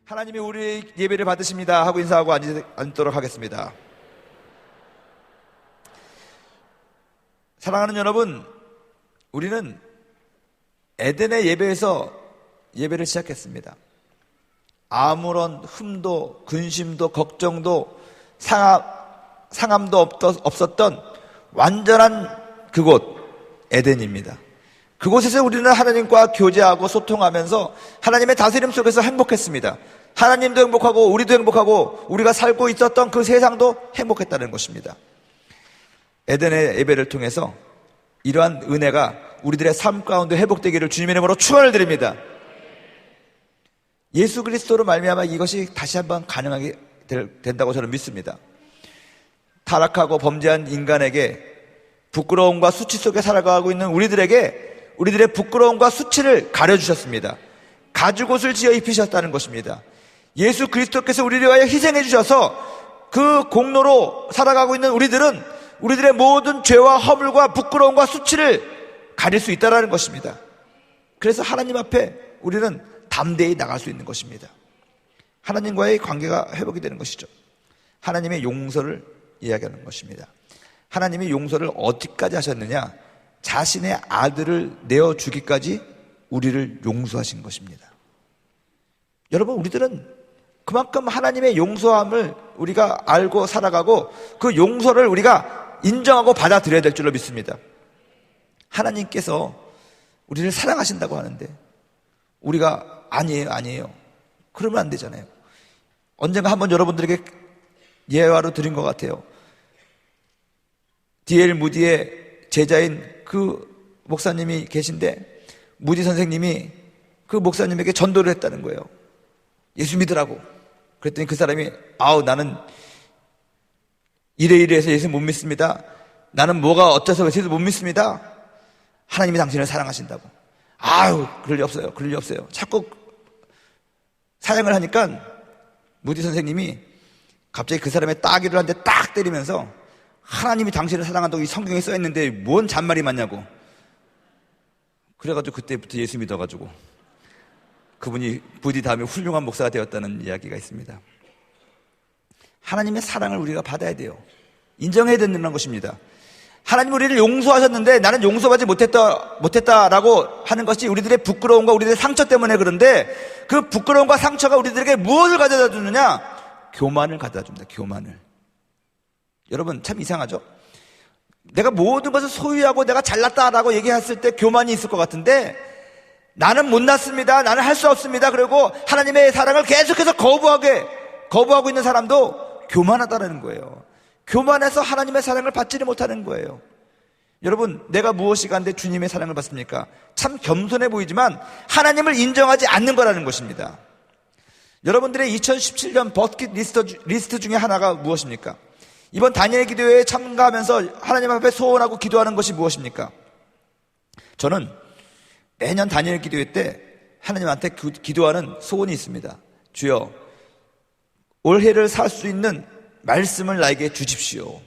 하나님이 우리의 예배를 받으십니다 하고 인사하고 앉도록 하겠습니다. 사랑하는 여러분, 우리는 에덴의 예배에서 예배를 시작했습니다. 아무런 흠도 근심도 걱정도 상함도 없었던 완전한 그곳 에덴입니다. 그곳에서 우리는 하나님과 교제하고 소통하면서 하나님의 다스림 속에서 행복했습니다. 하나님도 행복하고 우리도 행복하고 우리가 살고 있었던 그 세상도 행복했다는 것입니다. 에덴의 예배를 통해서 이러한 은혜가 우리들의 삶 가운데 회복되기를 주님의 이름으로 축원을 드립니다. 예수 그리스도로 말미암아 이것이 다시 한번 가능하게 된다고 저는 믿습니다. 타락하고 범죄한 인간에게 부끄러움과 수치 속에 살아가고 있는 우리들의 부끄러움과 수치를 가려주셨습니다. 가죽옷을 지어 입히셨다는 것입니다. 예수 그리스도께서 우리를 위하여 희생해 주셔서 그 공로로 살아가고 있는 우리들의 모든 죄와 허물과 부끄러움과 수치를 가릴 수 있다는 것입니다. 그래서 하나님 앞에 우리는 담대히 나갈 수 있는 것입니다. 하나님과의 관계가 회복이 되는 것이죠. 하나님의 용서를 이야기하는 것입니다. 하나님이 용서를 어디까지 하셨느냐? 자신의 아들을 내어주기까지 우리를 용서하신 것입니다. 여러분, 우리들은 그만큼 하나님의 용서함을 우리가 알고 살아가고 그 용서를 우리가 인정하고 받아들여야 될 줄로 믿습니다. 하나님께서 우리를 사랑하신다고 하는데 우리가 아니에요. 그러면 안 되잖아요. 언젠가 한번 여러분들에게 예화로 드린 것 같아요. D.L. 무디의 제자인 그 목사님이 계신데 무디 선생님이 그 목사님에게 전도를 했다는 거예요. 예수 믿으라고. 그랬더니 그 사람이 나는 이래해서 예수 못 믿습니다. 나는 뭐가 어째서 예수 못 믿습니다. 하나님이 당신을 사랑하신다고. 그럴 리 없어요. 자꾸 사양을 하니까 무디 선생님이 갑자기 그 사람의 따귀를 한 대 딱 때리면서 하나님이 당신을 사랑한다고 이 성경에 써있는데 뭔 잔말이 맞냐고. 그래가지고 그때부터 예수 믿어가지고 그분이 부디 다음에 훌륭한 목사가 되었다는 이야기가 있습니다. 하나님의 사랑을 우리가 받아야 돼요. 인정해야 된다는 것입니다. 하나님 우리를 용서하셨는데 나는 용서받지 못했다라고 하는 것이 우리들의 부끄러움과 우리들의 상처 때문에 그런데 그 부끄러움과 상처가 우리들에게 무엇을 가져다 주느냐? 교만을 가져다 줍니다. 교만을. 여러분 참 이상하죠? 내가 모든 것을 소유하고 내가 잘났다라고 얘기했을 때 교만이 있을 것 같은데 나는 못났습니다. 나는 할 수 없습니다. 그리고 하나님의 사랑을 계속해서 거부하고 있는 사람도 교만하다는 거예요. 교만해서 하나님의 사랑을 받지를 못하는 거예요. 여러분, 내가 무엇이 간데 주님의 사랑을 받습니까? 참 겸손해 보이지만 하나님을 인정하지 않는 거라는 것입니다. 여러분들의 2017년 버킷 리스트 중에 하나가 무엇입니까? 이번 다니엘 기도회에 참가하면서 하나님 앞에 소원하고 기도하는 것이 무엇입니까? 저는 매년 다니엘 기도회 때 하나님한테 기도하는 소원이 있습니다. 주여, 올해를 살 수 있는 말씀을 나에게 주십시오.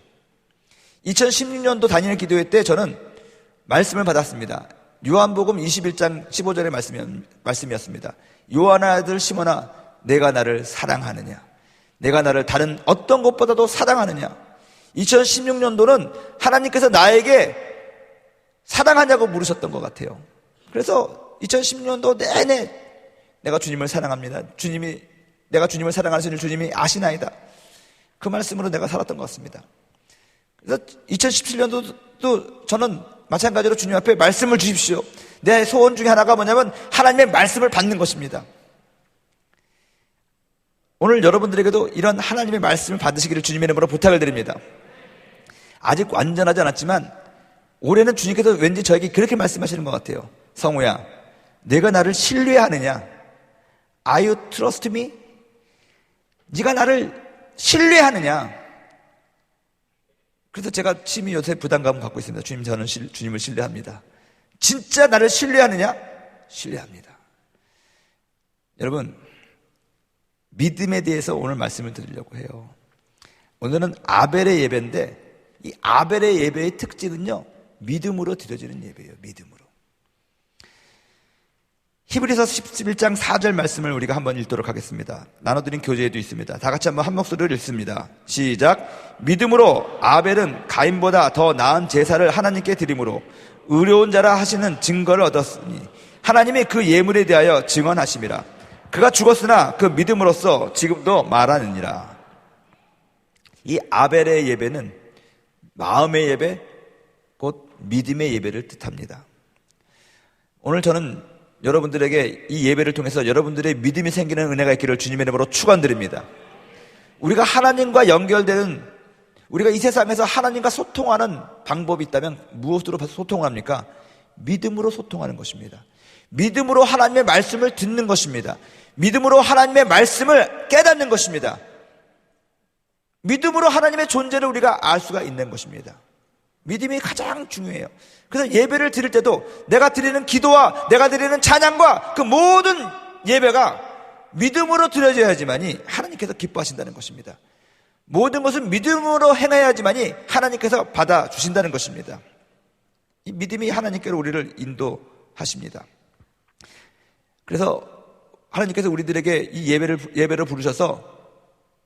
2016년도 다니엘 기도회 때 저는 말씀을 받았습니다. 요한복음 21장 15절의 말씀이었습니다. 요한의 아들 시몬아, 내가 나를 사랑하느냐? 내가 나를 다른 어떤 것보다도 사랑하느냐? 2016년도는 하나님께서 나에게 사랑하냐고 물으셨던 것 같아요. 그래서 2016년도 내내 내가 주님을 사랑합니다. 내가 주님을 사랑하는 주님이 아시나이다. 그 말씀으로 내가 살았던 것 같습니다. 그래서 2017년도도 저는 마찬가지로 주님 앞에 말씀을 주십시오. 내 소원 중에 하나가 뭐냐면 하나님의 말씀을 받는 것입니다. 오늘 여러분들에게도 이런 하나님의 말씀을 받으시기를 주님의 이름으로 부탁을 드립니다. 아직 완전하지 않았지만 올해는 주님께서 왠지 저에게 그렇게 말씀하시는 것 같아요. 성우야, 내가 나를 신뢰하느냐? Are you trust me? 네가 나를 신뢰하느냐? 그래서 제가 심히 요새 부담감을 갖고 있습니다. 주님, 저는 주님을 신뢰합니다. 진짜 나를 신뢰하느냐? 신뢰합니다. 여러분, 믿음에 대해서 오늘 말씀을 드리려고 해요. 오늘은 아벨의 예배인데 이 아벨의 예배의 특징은요, 믿음으로 드려지는 예배예요. 믿음으로. 히브리서 11장 4절 말씀을 우리가 한번 읽도록 하겠습니다. 나눠드린 교재에도 있습니다. 다 같이 한번 한 목소리로 읽습니다. 시작. 믿음으로 아벨은 가인보다 더 나은 제사를 하나님께 드림으로 의로운 자라 하시는 증거를 얻었으니 하나님이 그 예물에 대하여 증언하심이라. 그가 죽었으나 그 믿음으로써 지금도 말하느니라. 이 아벨의 예배는 마음의 예배, 곧 믿음의 예배를 뜻합니다. 오늘 저는 여러분들에게 이 예배를 통해서 여러분들의 믿음이 생기는 은혜가 있기를 주님의 이름으로 축원드립니다. 우리가 하나님과 연결되는, 우리가 이 세상에서 하나님과 소통하는 방법이 있다면 무엇으로 소통을 합니까? 믿음으로 소통하는 것입니다. 믿음으로 하나님의 말씀을 듣는 것입니다. 믿음으로 하나님의 말씀을 깨닫는 것입니다. 믿음으로 하나님의 존재를 우리가 알 수가 있는 것입니다. 믿음이 가장 중요해요. 그래서 예배를 드릴 때도 내가 드리는 기도와 내가 드리는 찬양과 그 모든 예배가 믿음으로 드려져야지만이 하나님께서 기뻐하신다는 것입니다. 모든 것은 믿음으로 행해야지만이 하나님께서 받아주신다는 것입니다. 이 믿음이 하나님께로 우리를 인도하십니다. 그래서 하나님께서 우리들에게 이 예배를 부르셔서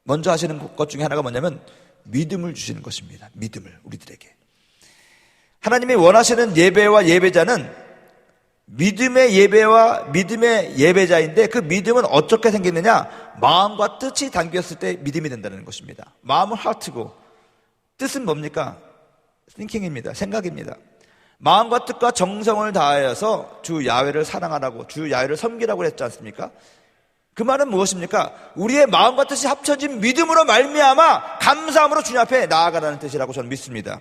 먼저 하시는 것 중에 하나가 뭐냐면 믿음을 주시는 것입니다. 믿음을 우리들에게. 하나님이 원하시는 예배와 예배자는 믿음의 예배와 믿음의 예배자인데 그 믿음은 어떻게 생겼느냐? 마음과 뜻이 담겼을 때 믿음이 된다는 것입니다. 마음은 하트고 뜻은 뭡니까? thinking입니다. 생각입니다. 마음과 뜻과 정성을 다하여서 주 야훼를 사랑하라고, 주 야훼를 섬기라고 했지 않습니까? 그 말은 무엇입니까? 우리의 마음과 뜻이 합쳐진 믿음으로 말미암아 감사함으로 주님 앞에 나아가라는 뜻이라고 저는 믿습니다.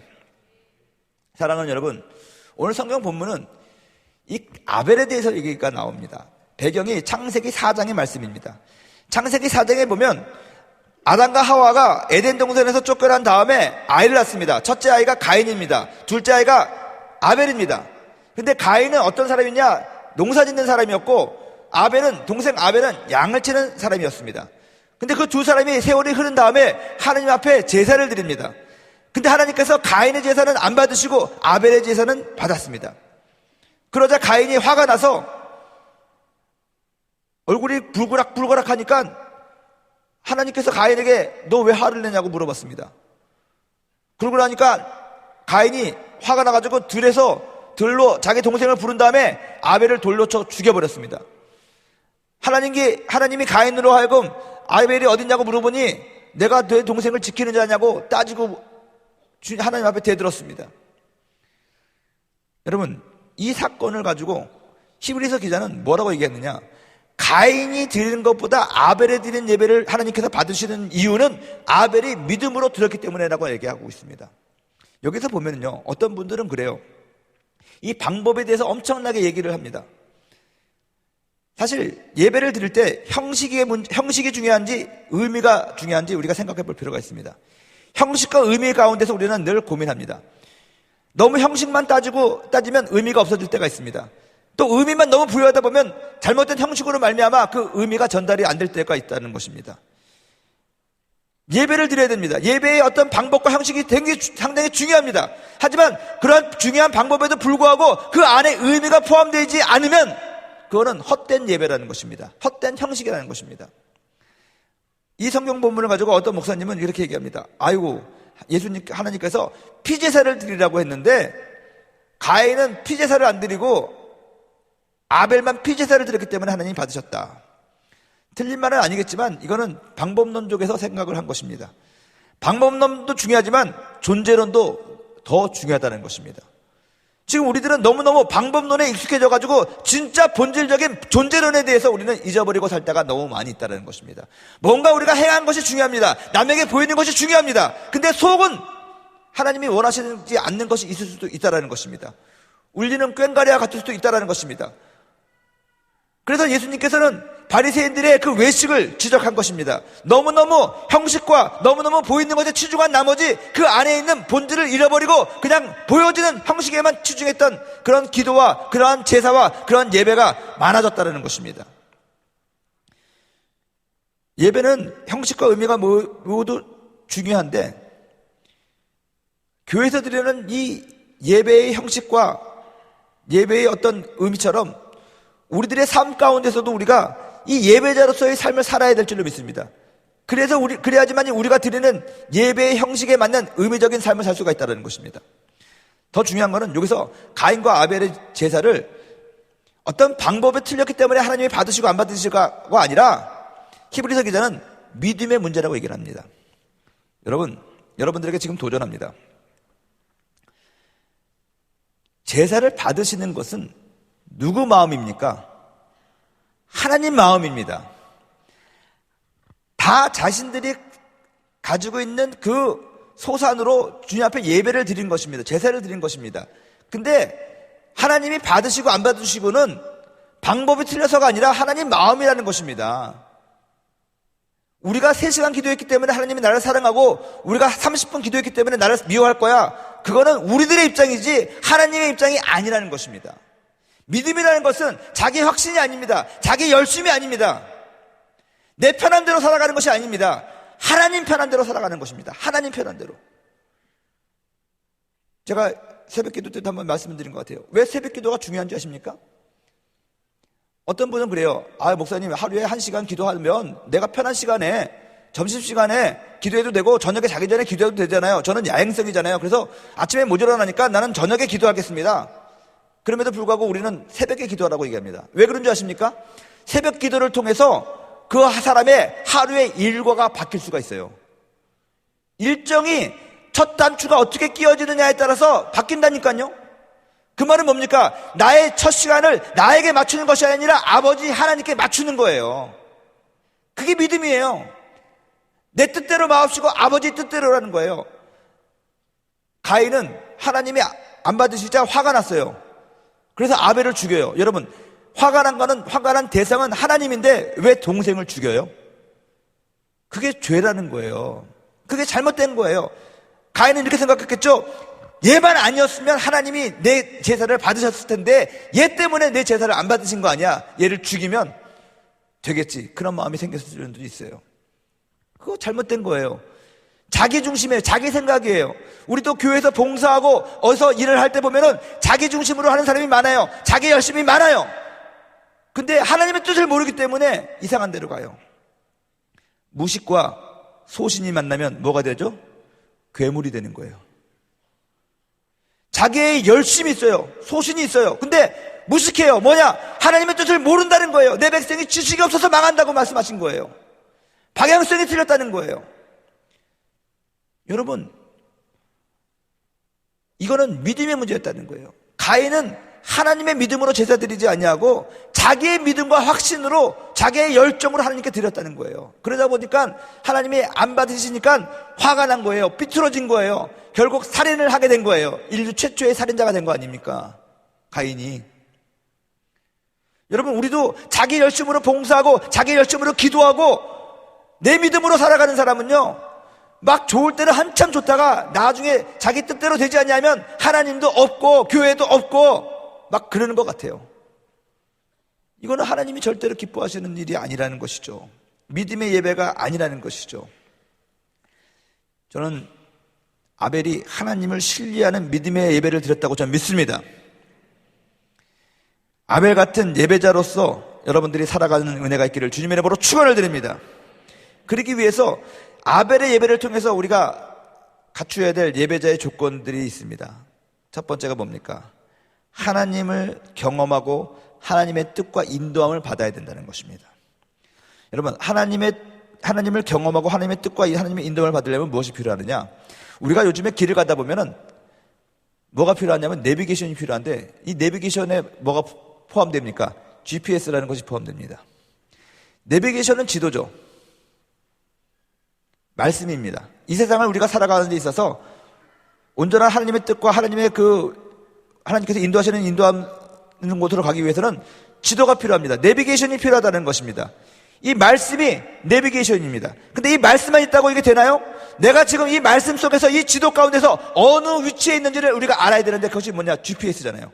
사랑하는 여러분, 오늘 성경 본문은 이 아벨에 대해서 얘기가 나옵니다. 배경이 창세기 4장의 말씀입니다. 창세기 4장에 보면 아담과 하와가 에덴 동산에서 쫓겨난 다음에 아이를 낳습니다. 첫째 아이가 가인입니다. 둘째 아이가 아벨입니다. 근데 가인은 어떤 사람이냐? 농사 짓는 사람이었고 동생 아벨은 양을 치는 사람이었습니다. 근데 그 두 사람이 세월이 흐른 다음에 하나님 앞에 제사를 드립니다. 근데 하나님께서 가인의 제사는 안 받으시고 아벨의 제사는 받았습니다. 그러자 가인이 화가 나서 얼굴이 불그락 하니까 하나님께서 가인에게 너 왜 화를 내냐고 물어봤습니다. 그러고 나니까 가인이 화가 나가지고 들로 자기 동생을 부른 다음에 아벨을 돌로 쳐 죽여버렸습니다. 하나님이 가인으로 하여금 아벨이 어딨냐고 물어보니 내가 내 동생을 지키는 자냐고 따지고 하나님 앞에 대들었습니다. 여러분, 이 사건을 가지고 히브리서 기자는 뭐라고 얘기했느냐? 가인이 드리는 것보다 아벨에 드리는 예배를 하나님께서 받으시는 이유는 아벨이 믿음으로 드렸기 때문에라고 얘기하고 있습니다. 여기서 보면은요, 어떤 분들은 그래요. 이 방법에 대해서 엄청나게 얘기를 합니다. 사실 예배를 드릴 때 형식이 중요한지 의미가 중요한지 우리가 생각해 볼 필요가 있습니다. 형식과 의미 가운데서 우리는 늘 고민합니다. 너무 형식만 따지면 의미가 없어질 때가 있습니다. 또 의미만 너무 부여하다 보면 잘못된 형식으로 말미암아 그 의미가 전달이 안 될 때가 있다는 것입니다. 예배를 드려야 됩니다. 예배의 어떤 방법과 형식이 상당히 중요합니다. 하지만 그런 중요한 방법에도 불구하고 그 안에 의미가 포함되지 않으면 그거는 헛된 예배라는 것입니다. 헛된 형식이라는 것입니다. 이 성경 본문을 가지고 어떤 목사님은 이렇게 얘기합니다. 아이고, 하나님께서 피제사를 드리라고 했는데 가인은 피제사를 안 드리고 아벨만 피제사를 드렸기 때문에 하나님이 받으셨다. 틀린 말은 아니겠지만 이거는 방법론적에서 생각을 한 것입니다. 방법론도 중요하지만 존재론도 더 중요하다는 것입니다. 지금 우리들은 너무너무 방법론에 익숙해져가지고 진짜 본질적인 존재론에 대해서 우리는 잊어버리고 살 때가 너무 많이 있다는 것입니다. 뭔가 우리가 행한 것이 중요합니다. 남에게 보이는 것이 중요합니다. 근데 속은 하나님이 원하시지 않는 것이 있을 수도 있다는 것입니다. 울리는 꽹과리와 같을 수도 있다는 것입니다. 그래서 예수님께서는 바리새인들의 그 외식을 지적한 것입니다. 너무너무 형식과 너무너무 보이는 것에 치중한 나머지 그 안에 있는 본질을 잃어버리고 그냥 보여지는 형식에만 치중했던 그런 기도와 그러한 제사와 그러한 예배가 많아졌다는 것입니다. 예배는 형식과 의미가 모두 중요한데 교회에서 드리는 이 예배의 형식과 예배의 어떤 의미처럼 우리들의 삶 가운데서도 우리가 이 예배자로서의 삶을 살아야 될 줄로 믿습니다. 그래야지만 우리가 드리는 예배의 형식에 맞는 의미적인 삶을 살 수가 있다는 것입니다. 더 중요한 것은 여기서 가인과 아벨의 제사를 어떤 방법에 틀렸기 때문에 하나님이 받으시고 안 받으시고가 아니라 히브리서 기자는 믿음의 문제라고 얘기를 합니다. 여러분들에게 지금 도전합니다. 제사를 받으시는 것은 누구 마음입니까? 하나님 마음입니다. 다 자신들이 가지고 있는 그 소산으로 주님 앞에 예배를 드린 것입니다. 제사를 드린 것입니다. 근데 하나님이 받으시고 안 받으시고는 방법이 틀려서가 아니라 하나님 마음이라는 것입니다. 우리가 3시간 기도했기 때문에 하나님이 나를 사랑하고 우리가 30분 기도했기 때문에 나를 미워할 거야. 그거는 우리들의 입장이지 하나님의 입장이 아니라는 것입니다. 믿음이라는 것은 자기 확신이 아닙니다. 자기 열심이 아닙니다. 내 편한 대로 살아가는 것이 아닙니다. 하나님 편한 대로 살아가는 것입니다. 하나님 편한 대로. 제가 새벽 기도 때도 한번 말씀드린 것 같아요. 왜 새벽 기도가 중요한지 아십니까? 어떤 분은 그래요. 목사님 하루에 1시간 기도하면 내가 편한 시간에 점심시간에 기도해도 되고 저녁에 자기 전에 기도해도 되잖아요. 저는 야행성이잖아요. 그래서 아침에 못 일어나니까 나는 저녁에 기도하겠습니다. 그럼에도 불구하고 우리는 새벽에 기도하라고 얘기합니다. 왜 그런지 아십니까? 새벽 기도를 통해서 그 사람의 하루의 일과가 바뀔 수가 있어요. 일정이 첫 단추가 어떻게 끼워지느냐에 따라서 바뀐다니까요. 그 말은 뭡니까? 나의 첫 시간을 나에게 맞추는 것이 아니라 아버지 하나님께 맞추는 거예요. 그게 믿음이에요. 내 뜻대로 마옵시고 아버지 뜻대로라는 거예요. 가인은 하나님이 안 받으시자 화가 났어요. 그래서 아벨을 죽여요. 여러분, 화가 난 대상은 하나님인데 왜 동생을 죽여요? 그게 죄라는 거예요. 그게 잘못된 거예요. 가인은 이렇게 생각했겠죠? 얘만 아니었으면 하나님이 내 제사를 받으셨을 텐데 얘 때문에 내 제사를 안 받으신 거 아니야? 얘를 죽이면 되겠지. 그런 마음이 생겼을 수도 있어요. 그거 잘못된 거예요. 자기 중심이에요. 자기 생각이에요. 우리도 교회에서 봉사하고 어디서 일을 할 때 보면은 자기 중심으로 하는 사람이 많아요. 자기 열심이 많아요. 근데 하나님의 뜻을 모르기 때문에 이상한 데로 가요. 무식과 소신이 만나면 뭐가 되죠? 괴물이 되는 거예요. 자기의 열심이 있어요. 소신이 있어요. 근데 무식해요. 뭐냐? 하나님의 뜻을 모른다는 거예요. 내 백성이 지식이 없어서 망한다고 말씀하신 거예요. 방향성이 틀렸다는 거예요. 여러분, 이거는 믿음의 문제였다는 거예요. 가인은 하나님의 믿음으로 제사 드리지 아니하고 자기의 믿음과 확신으로 자기의 열정으로 하나님께 드렸다는 거예요. 그러다 보니까 하나님이 안 받으시니까 화가 난 거예요. 삐뚤어진 거예요. 결국 살인을 하게 된 거예요. 인류 최초의 살인자가 된 거 아닙니까? 가인이. 여러분, 우리도 자기 열심으로 봉사하고 자기 열심으로 기도하고 내 믿음으로 살아가는 사람은요, 막 좋을 때는 한참 좋다가 나중에 자기 뜻대로 되지 않냐면 하나님도 없고 교회도 없고 막 그러는 것 같아요. 이거는 하나님이 절대로 기뻐하시는 일이 아니라는 것이죠. 믿음의 예배가 아니라는 것이죠. 저는 아벨이 하나님을 신뢰하는 믿음의 예배를 드렸다고 저는 믿습니다. 아벨 같은 예배자로서 여러분들이 살아가는 은혜가 있기를 주님의 이름으로 축원을 드립니다. 그러기 위해서 아벨의 예배를 통해서 우리가 갖추어야 될 예배자의 조건들이 있습니다. 첫 번째가 뭡니까? 하나님을 경험하고 하나님의 뜻과 인도함을 받아야 된다는 것입니다. 여러분, 하나님을 경험하고 하나님의 뜻과 하나님의 인도함을 받으려면 무엇이 필요하느냐? 우리가 요즘에 길을 가다 보면은 뭐가 필요하냐면 내비게이션이 필요한데 이 내비게이션에 뭐가 포함됩니까? GPS라는 것이 포함됩니다. 내비게이션은 지도죠. 말씀입니다. 이 세상을 우리가 살아가는 데 있어서 온전한 하나님의 뜻과 하나님께서 인도하는 곳으로 가기 위해서는 지도가 필요합니다. 내비게이션이 필요하다는 것입니다. 이 말씀이 내비게이션입니다. 근데 이 말씀만 있다고 이게 되나요? 내가 지금 이 말씀 속에서 이 지도 가운데서 어느 위치에 있는지를 우리가 알아야 되는데 그것이 뭐냐? GPS잖아요.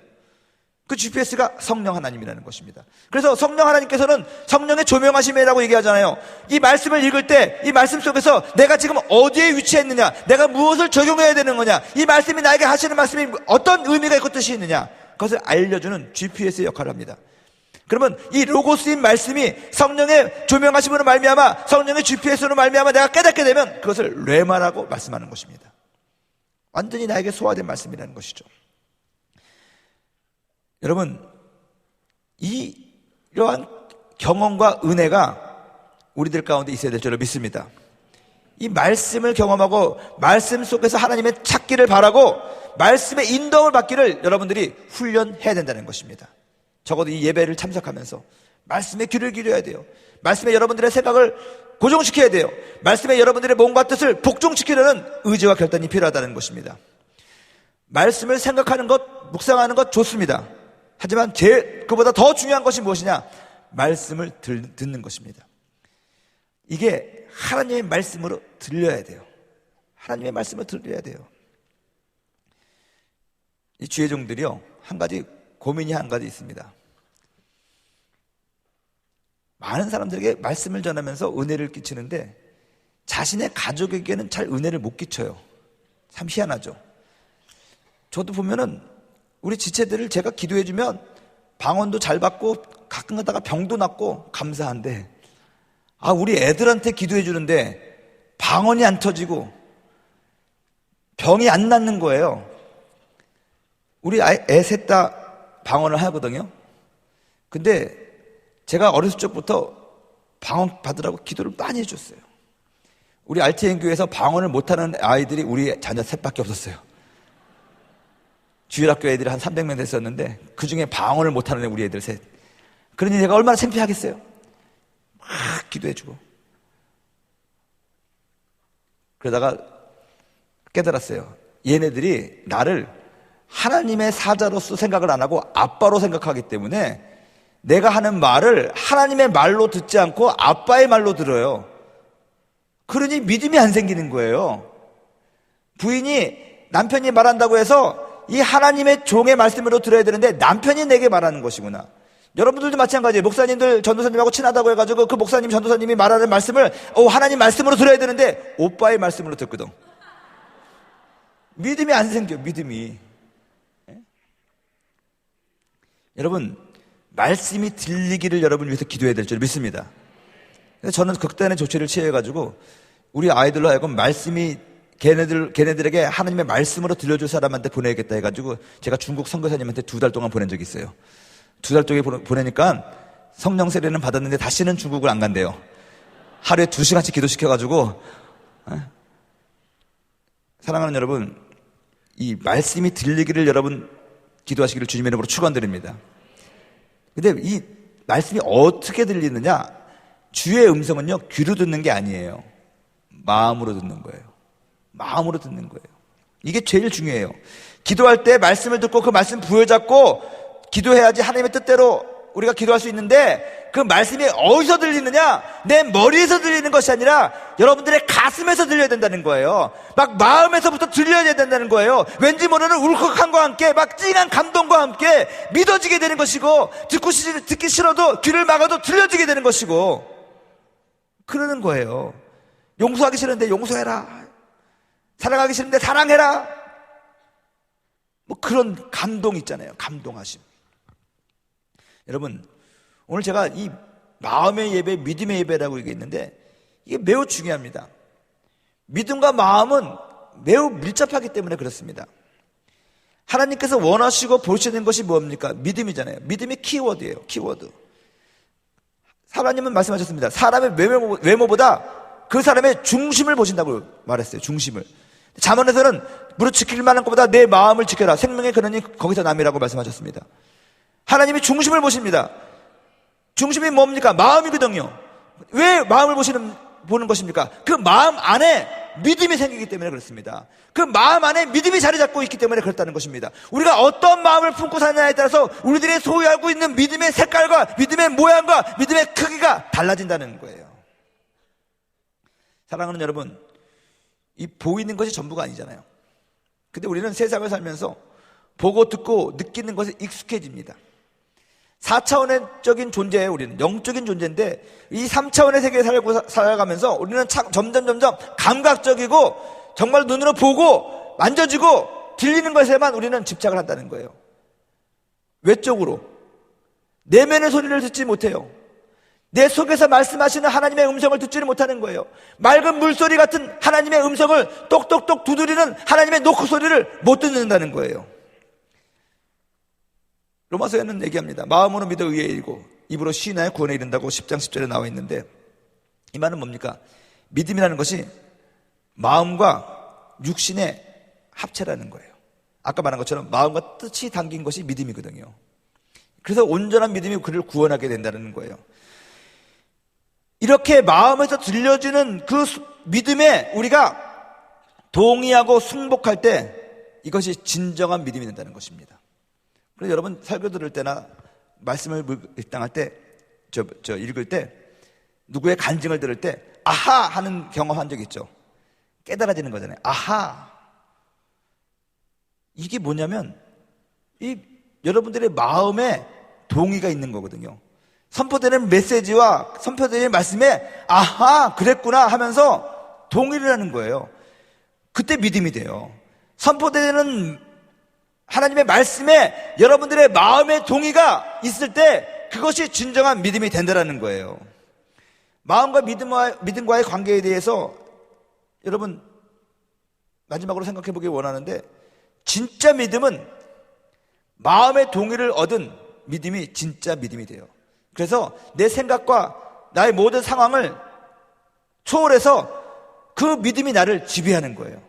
그 GPS가 성령 하나님이라는 것입니다. 그래서 성령 하나님께서는 성령의 조명하심이라고 얘기하잖아요. 이 말씀을 읽을 때 이 말씀 속에서 내가 지금 어디에 위치했느냐, 내가 무엇을 적용해야 되는 거냐, 이 말씀이 나에게 하시는 말씀이 어떤 의미가 있고 뜻이 있느냐, 그것을 알려주는 GPS의 역할을 합니다. 그러면 이 로고스인 말씀이 성령의 조명하심으로 말미암아, 성령의 GPS로 말미암아 내가 깨닫게 되면 그것을 레마라고 말씀하는 것입니다. 완전히 나에게 소화된 말씀이라는 것이죠. 여러분, 이러한 경험과 은혜가 우리들 가운데 있어야 될 줄로 믿습니다. 이 말씀을 경험하고 말씀 속에서 하나님의 찾기를 바라고 말씀의 인도를 받기를 여러분들이 훈련해야 된다는 것입니다. 적어도 이 예배를 참석하면서 말씀에 귀를 기울여야 돼요. 말씀에 여러분들의 생각을 고정시켜야 돼요. 말씀에 여러분들의 몸과 뜻을 복종시키려는 의지와 결단이 필요하다는 것입니다. 말씀을 생각하는 것, 묵상하는 것 좋습니다. 하지만 그보다 더 중요한 것이 무엇이냐? 말씀을 듣는 것입니다. 이게 하나님의 말씀으로 들려야 돼요. 하나님의 말씀을 들려야 돼요. 이 주의 종들이요, 고민이 한 가지 있습니다. 많은 사람들에게 말씀을 전하면서 은혜를 끼치는데 자신의 가족에게는 잘 은혜를 못 끼쳐요. 참 희한하죠. 저도 보면은 우리 지체들을 제가 기도해주면 방언도 잘 받고 가끔 가다가 병도 낫고 감사한데, 우리 애들한테 기도해주는데 방언이 안 터지고 병이 안 낫는 거예요. 우리 애 셋 다 방언을 하거든요. 근데 제가 어렸을 적부터 방언 받으라고 기도를 많이 해줬어요. 우리 RTN 교회에서 방언을 못하는 아이들이 우리 자녀 셋밖에 없었어요. 주일학교 애들이 한 300명 됐었는데 그 중에 방언을 못하는 우리 애들 셋. 그러니 내가 얼마나 창피하겠어요. 막 기도해주고. 그러다가 깨달았어요. 얘네들이 나를 하나님의 사자로서 생각을 안 하고 아빠로 생각하기 때문에 내가 하는 말을 하나님의 말로 듣지 않고 아빠의 말로 들어요. 그러니 믿음이 안 생기는 거예요. 부인이 남편이 말한다고 해서 이 하나님의 종의 말씀으로 들어야 되는데 남편이 내게 말하는 것이구나. 여러분들도 마찬가지예요. 목사님들 전도사님하고 친하다고 해가지고 그 목사님 전도사님이 말하는 말씀을 하나님 말씀으로 들어야 되는데 오빠의 말씀으로 듣거든. 믿음이 안 생겨. 믿음이. 여러분, 말씀이 들리기를 여러분 위해서 기도해야 될 줄 믿습니다. 그래서 저는 극단의 조치를 취해가지고 우리 아이들로 하여금 말씀이 걔네들에게 하나님의 말씀으로 들려줄 사람한테 보내야겠다 해가지고 제가 중국 선교사님한테 2달 동안 보낸 적이 있어요. 2달 동안 보내니까 성령 세례는 받았는데 다시는 중국을 안 간대요. 하루에 2시간씩 기도시켜가지고. 사랑하는 여러분, 이 말씀이 들리기를 여러분 기도하시기를 주님의 이름으로 축원드립니다. 근데 이 말씀이 어떻게 들리느냐? 주의 음성은요, 귀로 듣는 게 아니에요. 마음으로 듣는 거예요. 마음으로 듣는 거예요. 이게 제일 중요해요. 기도할 때 말씀을 듣고 그 말씀 부여잡고 기도해야지 하나님의 뜻대로 우리가 기도할 수 있는데, 그 말씀이 어디서 들리느냐? 내 머리에서 들리는 것이 아니라 여러분들의 가슴에서 들려야 된다는 거예요. 막 마음에서부터 들려야 된다는 거예요. 왠지 모르는 울컥함과 함께 막 찡한 감동과 함께 믿어지게 되는 것이고, 듣기 싫어도 귀를 막아도 들려지게 되는 것이고, 그러는 거예요. 용서하기 싫은데 용서해라. 사랑하기 싫은데 사랑해라. 뭐 그런 감동 있잖아요. 감동하심. 여러분, 오늘 제가 이 마음의 예배, 믿음의 예배라고 얘기했는데 이게 매우 중요합니다. 믿음과 마음은 매우 밀접하기 때문에 그렇습니다. 하나님께서 원하시고 보시는 것이 뭡니까? 믿음이잖아요. 믿음이 키워드예요. 키워드. 하나님은 말씀하셨습니다. 사람의 외모보다 그 사람의 중심을 보신다고 말했어요. 중심을. 잠언에서는 무릇 지킬 만한 것보다 내 마음을 지켜라. 생명의 근원이 거기서 남이라고 말씀하셨습니다. 하나님이 중심을 보십니다. 중심이 뭡니까? 마음이거든요. 왜 마음을 보는 것입니까? 그 마음 안에 믿음이 생기기 때문에 그렇습니다. 그 마음 안에 믿음이 자리 잡고 있기 때문에 그렇다는 것입니다. 우리가 어떤 마음을 품고 사느냐에 따라서 우리들이 소유하고 있는 믿음의 색깔과 믿음의 모양과 믿음의 크기가 달라진다는 거예요. 사랑하는 여러분, 이 보이는 것이 전부가 아니잖아요. 근데 우리는 세상을 살면서 보고 듣고 느끼는 것에 익숙해집니다. 4차원적인 존재예요. 우리는 영적인 존재인데 이 3차원의 세계에 살아가면서 우리는 점점 감각적이고 정말 눈으로 보고 만져지고 들리는 것에만 우리는 집착을 한다는 거예요. 외적으로 내면의 소리를 듣지 못해요. 내 속에서 말씀하시는 하나님의 음성을 듣지를 못하는 거예요. 맑은 물소리 같은 하나님의 음성을 똑똑똑 두드리는 하나님의 노크 소리를 못 듣는다는 거예요. 로마서에는 얘기합니다. 마음으로 믿어 의에 이르고 입으로 시인하여 구원에 이른다고 10장 10절에 나와 있는데, 이 말은 뭡니까? 믿음이라는 것이 마음과 육신의 합체라는 거예요. 아까 말한 것처럼 마음과 뜻이 담긴 것이 믿음이거든요. 그래서 온전한 믿음이 그를 구원하게 된다는 거예요. 이렇게 마음에서 들려지는 그 믿음에 우리가 동의하고 승복할 때 이것이 진정한 믿음이 된다는 것입니다. 그래서 여러분 설교 들을 때나 말씀을 묵상할 때, 읽을 때, 누구의 간증을 들을 때 아하 하는 경험한 적 있죠. 깨달아지는 거잖아요. 아하. 이게 뭐냐면 이 여러분들의 마음에 동의가 있는 거거든요. 선포되는 메시지와 선포되는 말씀에 아하 그랬구나 하면서 동의를 하는 거예요. 그때 믿음이 돼요. 선포되는 하나님의 말씀에 여러분들의 마음의 동의가 있을 때 그것이 진정한 믿음이 된다는 거예요. 마음과 믿음과의 관계에 대해서 여러분 마지막으로 생각해 보기 원하는데, 진짜 믿음은 마음의 동의를 얻은 믿음이 진짜 믿음이 돼요. 그래서 내 생각과 나의 모든 상황을 초월해서 그 믿음이 나를 지배하는 거예요.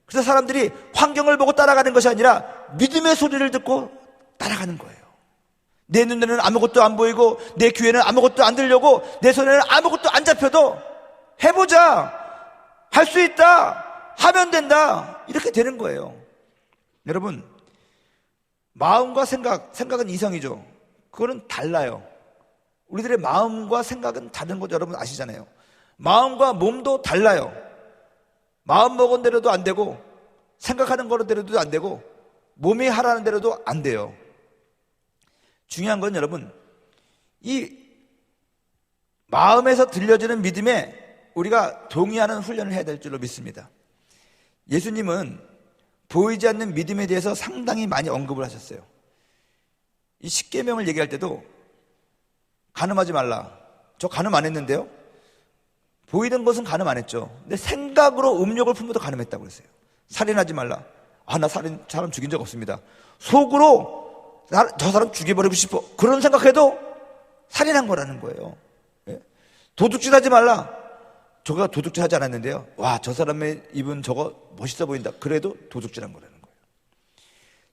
그래서 사람들이 환경을 보고 따라가는 것이 아니라 믿음의 소리를 듣고 따라가는 거예요. 내 눈에는 아무것도 안 보이고 내 귀에는 아무것도 안 들려고 내 손에는 아무것도 안 잡혀도 해보자, 할 수 있다, 하면 된다, 이렇게 되는 거예요. 여러분, 마음과 생각은 이성이죠. 그거는 달라요. 우리들의 마음과 생각은 다른 거 여러분 아시잖아요. 마음과 몸도 달라요. 마음 먹은 대로도 안 되고 생각하는 거대로도 안 되고 몸이 하라는 대로도 안 돼요. 중요한 건 여러분, 이 마음에서 들려지는 믿음에 우리가 동의하는 훈련을 해야 될 줄로 믿습니다. 예수님은 보이지 않는 믿음에 대해서 상당히 많이 언급을 하셨어요. 이 십계명을 얘기할 때도 간음하지 말라, 저 간음 안 했는데요. 보이는 것은 간음 안 했죠. 근데 생각으로 음욕을 품어도 간음했다고 그랬어요. 살인하지 말라, 나 사람 죽인 적 없습니다. 속으로 저 사람 죽여버리고 싶어, 그런 생각해도 살인한 거라는 거예요. 도둑질 하지 말라, 저가 도둑질 하지 않았는데요, 저 사람의 입은 저거 멋있어 보인다, 그래도 도둑질한 거라는 거예요.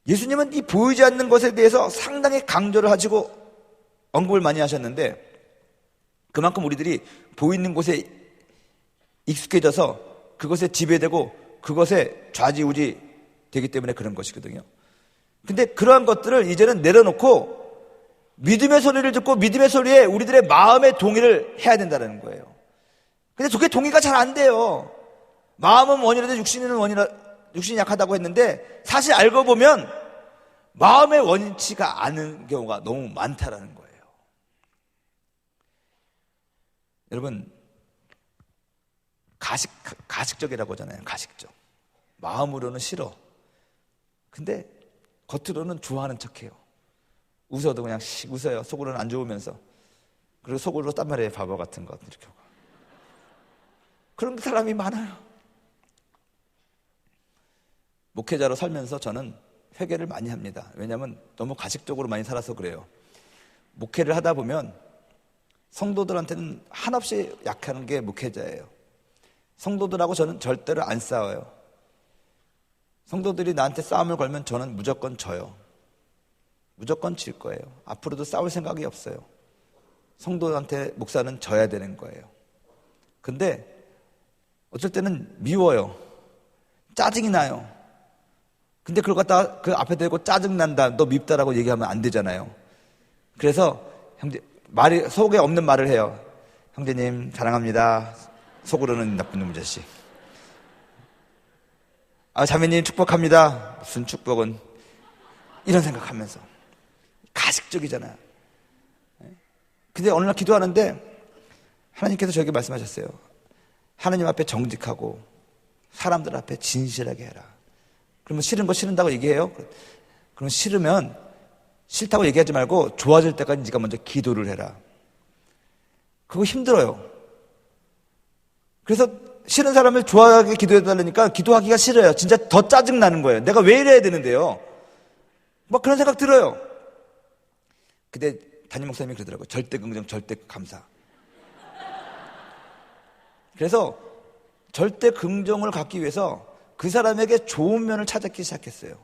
예수님은 이 보이지 않는 것에 대해서 상당히 강조를 하시고 언급을 많이 하셨는데, 그만큼 우리들이 보이는 곳에 익숙해져서 그것에 지배되고 그것에 좌지우지 되기 때문에 그런 것이거든요. 근데 그러한 것들을 이제는 내려놓고 믿음의 소리를 듣고 믿음의 소리에 우리들의 마음의 동의를 해야 된다는 거예요. 근데 그게 동의가 잘 안 돼요. 마음은 원이라도 육신이 약하다고 했는데, 사실 알고 보면 마음의 원치가 않은 경우가 너무 많다라는 거예요. 여러분, 가식적이라고 하잖아요. 가식적. 마음으로는 싫어. 근데 겉으로는 좋아하는 척해요. 웃어도 그냥 웃어요. 속으로는 안 좋으면서. 그리고 속으로 딴 말이에요. 바보 같은 것 이렇게 하고. 그런 사람이 많아요. 목회자로 살면서 저는 회개를 많이 합니다. 왜냐하면 너무 가식적으로 많이 살아서 그래요. 목회를 하다 보면 성도들한테는 한없이 약하는 게 목회자예요. 성도들하고 저는 절대로 안 싸워요. 성도들이 나한테 싸움을 걸면 저는 무조건 져요. 무조건 질 거예요. 앞으로도 싸울 생각이 없어요. 성도한테 목사는 져야 되는 거예요. 근데 어쩔 때는 미워요. 짜증이 나요. 근데 그걸 갖다가 그 앞에 대고 짜증난다, 너 밉다라고 얘기하면 안 되잖아요. 그래서 말이 속에 없는 말을 해요. 형제님 사랑합니다. 속으로는 나쁜 놈 자식. 자매님 축복합니다. 무슨 축복은, 이런 생각하면서 가식적이잖아요. 근데 어느 날 기도하는데 하나님께서 저에게 말씀하셨어요. 하나님 앞에 정직하고 사람들 앞에 진실하게 해라. 그러면 싫은 거 싫은다고 얘기해요. 그럼 싫으면 싫다고 얘기하지 말고 좋아질 때까지 네가 먼저 기도를 해라. 그거 힘들어요. 그래서 싫은 사람을 좋아하게 기도해달라니까 기도하기가 싫어요. 진짜 더 짜증나는 거예요. 내가 왜 이래야 되는데요? 막 그런 생각 들어요. 근데 담임 목사님이 그러더라고요. 절대 긍정, 절대 감사. 그래서 절대 긍정을 갖기 위해서 그 사람에게 좋은 면을 찾기 시작했어요.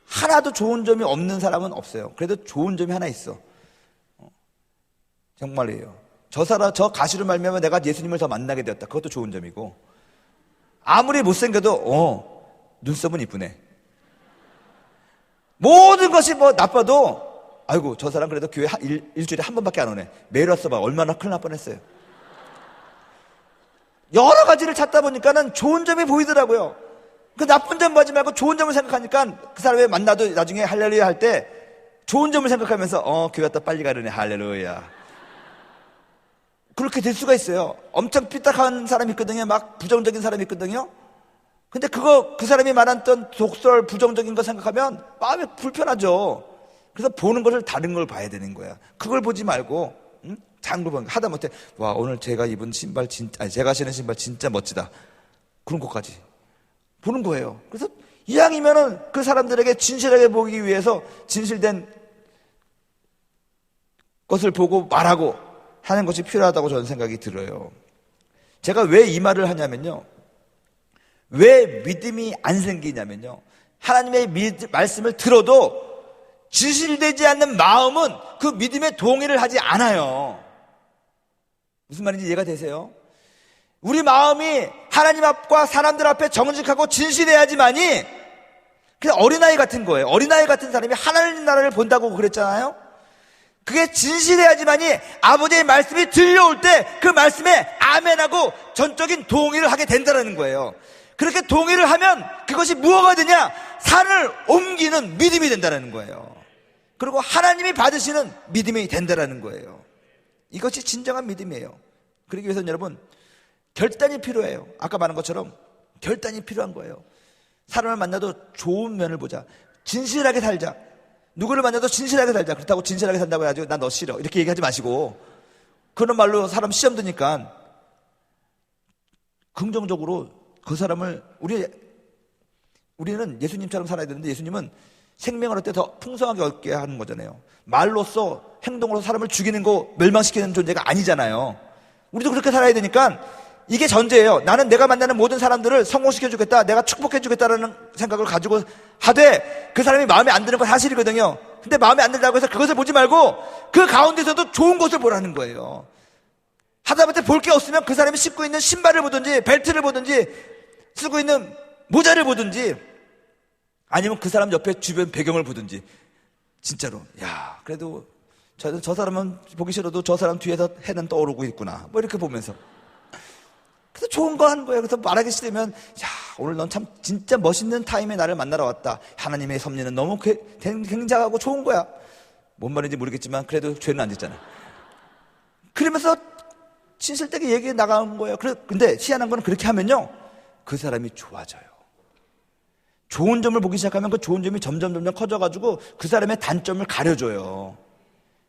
하나도 좋은 점이 없는 사람은 없어요. 그래도 좋은 점이 하나 있어. 정말이에요. 저 가수를 말미암아 내가 예수님을 더 만나게 되었다. 그것도 좋은 점이고, 아무리 못생겨도 눈썹은 이쁘네. 모든 것이 뭐 나빠도 아이고 저 사람 그래도 교회 일주일에 한 번밖에 안 오네. 매일 왔어 봐. 얼마나 큰일 날 뻔했어요. 여러 가지를 찾다 보니까는 좋은 점이 보이더라고요. 그 나쁜 점 보지 말고 좋은 점을 생각하니까 그 사람을 만나도 나중에 할렐루야 할 때 좋은 점을 생각하면서 교회 왔다 빨리 가려네. 할렐루야. 그렇게 될 수가 있어요. 엄청 삐딱한 사람이 있거든요. 막 부정적인 사람이 있거든요. 근데 그 사람이 말했던 독설 부정적인 거 생각하면 마음이 불편하죠. 그래서 보는 것을 다른 걸 봐야 되는 거야. 그걸 보지 말고, 작은 걸 보는 거. 하다못해 와 오늘 제가 입은 신발 제가 신은 신발 진짜 멋지다. 그런 것까지 보는 거예요. 그래서 이왕이면은 그 사람들에게 진실하게 보기 위해서 진실된 것을 보고 말하고 하는 것이 필요하다고 저는 생각이 들어요. 제가 왜 이 말을 하냐면요. 왜 믿음이 안 생기냐면요. 하나님의 말씀을 들어도 진실되지 않는 마음은 그 믿음에 동의를 하지 않아요. 무슨 말인지 이해가 되세요? 우리 마음이 하나님 앞과 사람들 앞에 정직하고 진실해야지만이, 그냥 어린아이 같은 거예요. 어린아이 같은 사람이 하나님 나라를 본다고 그랬잖아요. 그게 진실해야지만이 아버지의 말씀이 들려올 때 그 말씀에 아멘하고 전적인 동의를 하게 된다는 거예요. 그렇게 동의를 하면 그것이 무엇가 되냐? 산을 옮기는 믿음이 된다는 거예요. 그리고 하나님이 받으시는 믿음이 된다는 거예요. 이것이 진정한 믿음이에요. 그러기 위해서는 여러분 결단이 필요해요. 아까 말한 것처럼 결단이 필요한 거예요. 사람을 만나도 좋은 면을 보자. 진실하게 살자. 누구를 만나도 진실하게 살자. 그렇다고 진실하게 산다고 해가지고 나 너 싫어 이렇게 얘기하지 마시고, 그런 말로 사람 시험 드니까 긍정적으로 그 사람을, 우리는 예수님처럼 살아야 되는데 예수님은 생명을 얻을 때 더 풍성하게 얻게 하는 거잖아요. 말로써 행동으로 사람을 죽이는 거 멸망시키는 존재가 아니잖아요. 우리도 그렇게 살아야 되니까 이게 전제예요. 나는 내가 만나는 모든 사람들을 성공시켜주겠다, 내가 축복해주겠다라는 생각을 가지고 하되 그 사람이 마음에 안 드는 건 사실이거든요. 근데 마음에 안 든다고 해서 그것을 보지 말고 그 가운데서도 좋은 것을 보라는 거예요. 하다못해 볼 게 없으면 그 사람이 신고 있는 신발을 보든지 벨트를 보든지 쓰고 있는 모자를 보든지 아니면 그 사람 옆에 주변 배경을 보든지, 진짜로 야 그래도 저 사람은 보기 싫어도 저 사람 뒤에서 해는 떠오르고 있구나 뭐 이렇게 보면서, 그래서 좋은 거 하는 거예요. 그래서 말하기 싫으면 야 오늘 넌 참 진짜 멋있는 타임에 나를 만나러 왔다. 하나님의 섭리는 너무 굉장하고 좋은 거야. 뭔 말인지 모르겠지만 그래도 죄는 안 짓잖아. 그러면서 진실되게 얘기해 나가는 거예요. 근데 희한한 건 그렇게 하면요 그 사람이 좋아져요. 좋은 점을 보기 시작하면 그 좋은 점이 점점 커져가지고 그 사람의 단점을 가려줘요.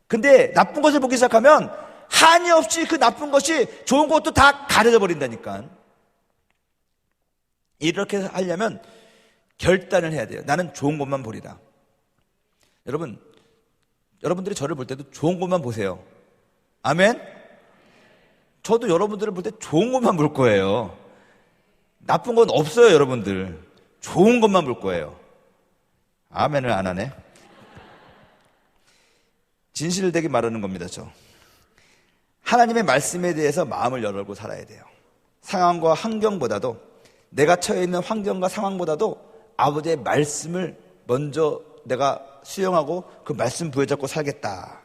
근데 나쁜 것을 보기 시작하면 한이 없이 그 나쁜 것이 좋은 것도 다 가려져 버린다니까. 이렇게 하려면 결단을 해야 돼요. 나는 좋은 것만 보리라. 여러분들이 저를 볼 때도 좋은 것만 보세요. 아멘? 저도 여러분들을 볼 때 좋은 것만 볼 거예요. 나쁜 건 없어요. 여러분들 좋은 것만 볼 거예요. 아멘을 안 하네. 진실되게 말하는 겁니다. 하나님의 말씀에 대해서 마음을 열고 살아야 돼요. 상황과 환경보다도, 내가 처해 있는 환경과 상황보다도 아버지의 말씀을 먼저 내가 수용하고 그 말씀 부여잡고 살겠다.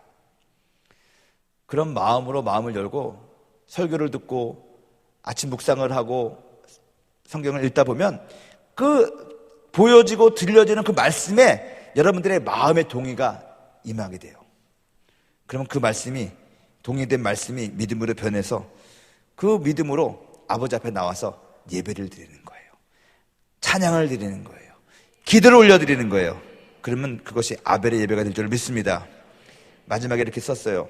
그런 마음으로 마음을 열고 설교를 듣고 아침 묵상을 하고 성경을 읽다 보면 그 보여지고 들려지는 그 말씀에 여러분들의 마음의 동의가 임하게 돼요. 그러면 그 말씀이, 동의된 말씀이 믿음으로 변해서 그 믿음으로 아버지 앞에 나와서 예배를 드리는 거예요. 찬양을 드리는 거예요. 기도를 올려드리는 거예요. 그러면 그것이 아벨의 예배가 될 줄 믿습니다. 마지막에 이렇게 썼어요.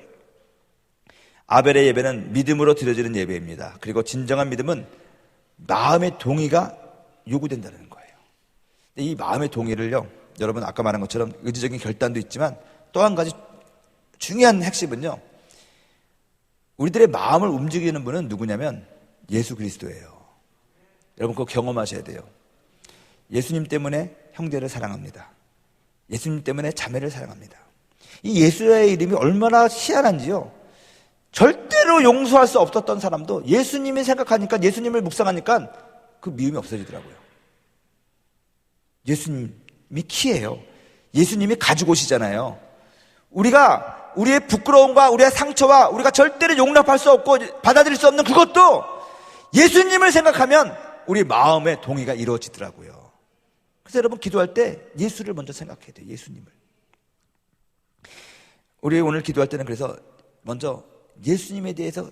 아벨의 예배는 믿음으로 드려지는 예배입니다. 그리고 진정한 믿음은 마음의 동의가 요구된다는 거예요. 이 마음의 동의를요, 여러분 아까 말한 것처럼 의지적인 결단도 있지만 또 한 가지 중요한 핵심은요, 우리들의 마음을 움직이는 분은 누구냐면 예수 그리스도예요. 여러분 그거 경험하셔야 돼요. 예수님 때문에 형제를 사랑합니다. 예수님 때문에 자매를 사랑합니다. 이 예수의 이름이 얼마나 희한한지요. 절대로 용서할 수 없었던 사람도 예수님이 생각하니까, 예수님을 묵상하니까 그 미움이 없어지더라고요. 예수님이 키예요. 예수님이 가지고 오시잖아요. 우리가 우리의 부끄러움과 우리의 상처와 우리가 절대로 용납할 수 없고 받아들일 수 없는 그것도 예수님을 생각하면 우리 마음의 동의가 이루어지더라고요. 그래서 여러분 기도할 때 예수를 먼저 생각해야 돼요. 예수님을. 우리 오늘 기도할 때는 그래서 먼저 예수님에 대해서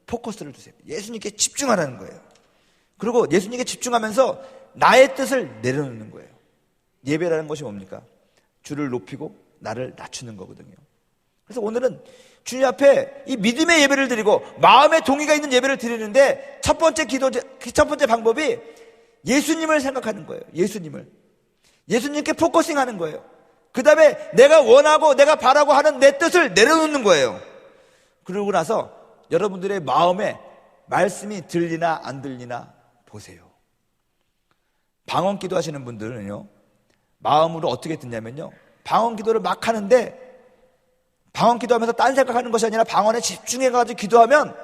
포커스를 두세요. 예수님께 집중하라는 거예요. 그리고 예수님께 집중하면서 나의 뜻을 내려놓는 거예요. 예배라는 것이 뭡니까? 주를 높이고 나를 낮추는 거거든요. 그래서 오늘은 주님 앞에 이 믿음의 예배를 드리고 마음의 동의가 있는 예배를 드리는데 첫 번째 방법이 예수님을 생각하는 거예요. 예수님께 포커싱하는 거예요. 그 다음에 내가 원하고 내가 바라고 하는 내 뜻을 내려놓는 거예요. 그러고 나서 여러분들의 마음에 말씀이 들리나 안 들리나 보세요. 방언 기도 하시는 분들은요, 마음으로 어떻게 듣냐면요, 방언 기도를 막 하는데 방언 기도하면서 딴 생각하는 것이 아니라 방언에 집중해가지고 기도하면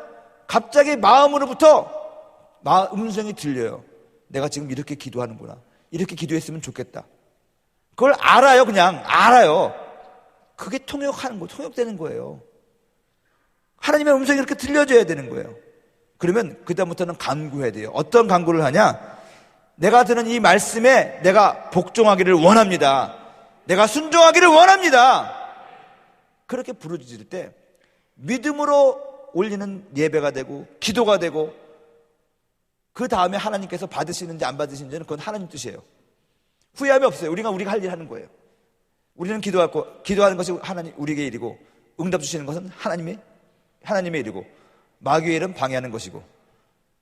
갑자기 마음으로부터 음성이 들려요. 내가 지금 이렇게 기도하는구나, 이렇게 기도했으면 좋겠다. 그걸 알아요. 그냥 알아요. 그게 통역되는 거예요. 하나님의 음성이 이렇게 들려줘야 되는 거예요. 그러면 그다음부터는 간구해야 돼요. 어떤 간구를 하냐? 내가 듣는 이 말씀에 내가 복종하기를 원합니다. 내가 순종하기를 원합니다. 그렇게 부르짖을 때 믿음으로 올리는 예배가 되고 기도가 되고, 그 다음에 하나님께서 받으시는지 안 받으시는지는 그건 하나님 뜻이에요. 후회함이 없어요. 우리가 할 일 하는 거예요. 우리는 기도하는 것이 하나님 우리에게 일이고, 응답 주시는 것은 하나님의 일이고, 마귀의 일은 방해하는 것이고,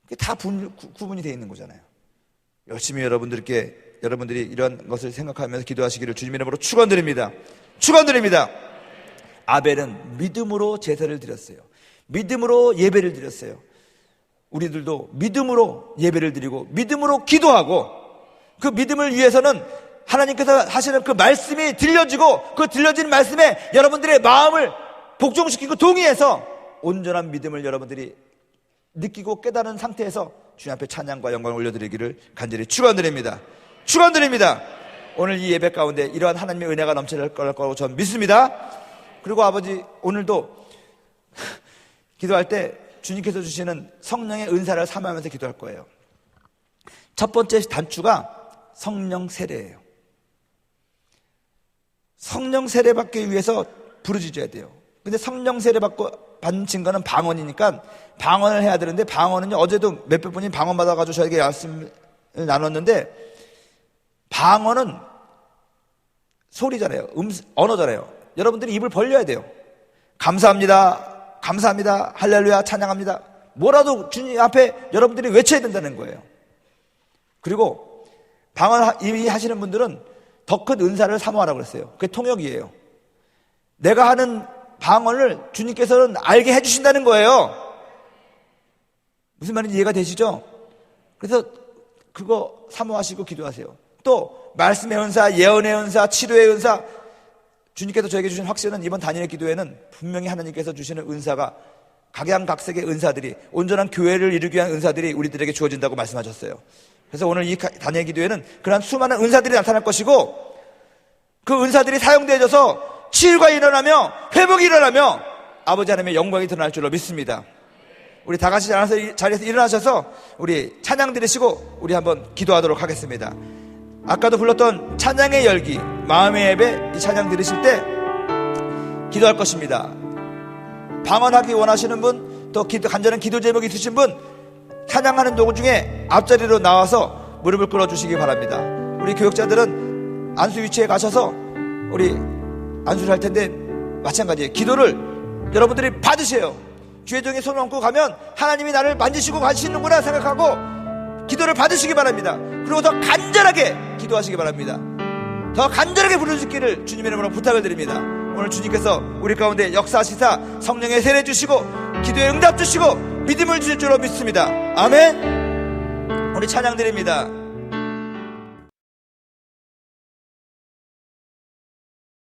그게 다 구분이 되어 있는 거잖아요. 열심히 여러분들이 이런 것을 생각하면서 기도하시기를 주님 이름으로 축원드립니다. 아벨은 믿음으로 제사를 드렸어요. 믿음으로 예배를 드렸어요. 우리들도 믿음으로 예배를 드리고 믿음으로 기도하고, 그 믿음을 위해서는 하나님께서 하시는 그 말씀이 들려지고, 그 들려진 말씀에 여러분들의 마음을 복종시키고 동의해서 온전한 믿음을 여러분들이 느끼고 깨달은 상태에서 주님 앞에 찬양과 영광을 올려드리기를 간절히 축원드립니다. 오늘 이 예배 가운데 이러한 하나님의 은혜가 넘칠 거라고 저는 믿습니다. 그리고 아버지, 오늘도 기도할 때 주님께서 주시는 성령의 은사를 사모하면서 기도할 거예요. 첫 번째 단추가 성령 세례예요. 성령 세례 받기 위해서 부르짖어야 돼요. 근데 성령 세례 받는 증거는 방언이니까 방언을 해야 되는데, 방언은요, 어제도 몇백 분이 방언 받아가지고 저에게 말씀을 나눴는데, 방언은 소리잖아요. 언어잖아요. 여러분들이 입을 벌려야 돼요. 감사합니다, 할렐루야, 찬양합니다, 뭐라도 주님 앞에 여러분들이 외쳐야 된다는 거예요. 그리고 방언 이미 하시는 분들은 더 큰 은사를 사모하라고 그랬어요. 그게 통역이에요. 내가 하는 방언을 주님께서는 알게 해주신다는 거예요. 무슨 말인지 이해가 되시죠? 그래서 그거 사모하시고 기도하세요. 또 말씀의 은사, 예언의 은사, 치료의 은사, 주님께서 저에게 주신 확신은 이번 단일의 기도에는 분명히 하나님께서 주시는 은사가 각양각색의 은사들이, 온전한 교회를 이루기 위한 은사들이 우리들에게 주어진다고 말씀하셨어요. 그래서 오늘 이 단일의 기도에는 그런 수많은 은사들이 나타날 것이고, 그 은사들이 사용되어져서 치유가 일어나며 회복이 일어나며 아버지 하나님의 영광이 드러날 줄로 믿습니다. 우리 다 같이 자리에서 일어나셔서 우리 찬양 드리시고 우리 한번 기도하도록 하겠습니다. 아까도 불렀던 찬양의 열기, 마음의 예배, 이 찬양 들으실 때 기도할 것입니다. 방언하기 원하시는 분, 또 간절한 기도 제목이 있으신 분, 찬양하는 도중에 앞자리로 나와서 무릎을 꿇어주시기 바랍니다. 우리 교역자들은 안수 위치에 가셔서 우리 안수를 할 텐데 마찬가지예요. 기도를 여러분들이 받으세요. 주의 종이 손을 얹고 가면 하나님이 나를 만지시고 가시는구나 생각하고 기도를 받으시기 바랍니다. 그리고 더 간절하게 기도하시기 바랍니다. 더 간절하게 부르짖기를 주님의 이름으로 부탁을 드립니다. 오늘 주님께서 우리 가운데 역사하시사 성령의 세례 주시고 기도에 응답 주시고 믿음을 주실 줄로 믿습니다. 아멘. 우리 찬양 드립니다.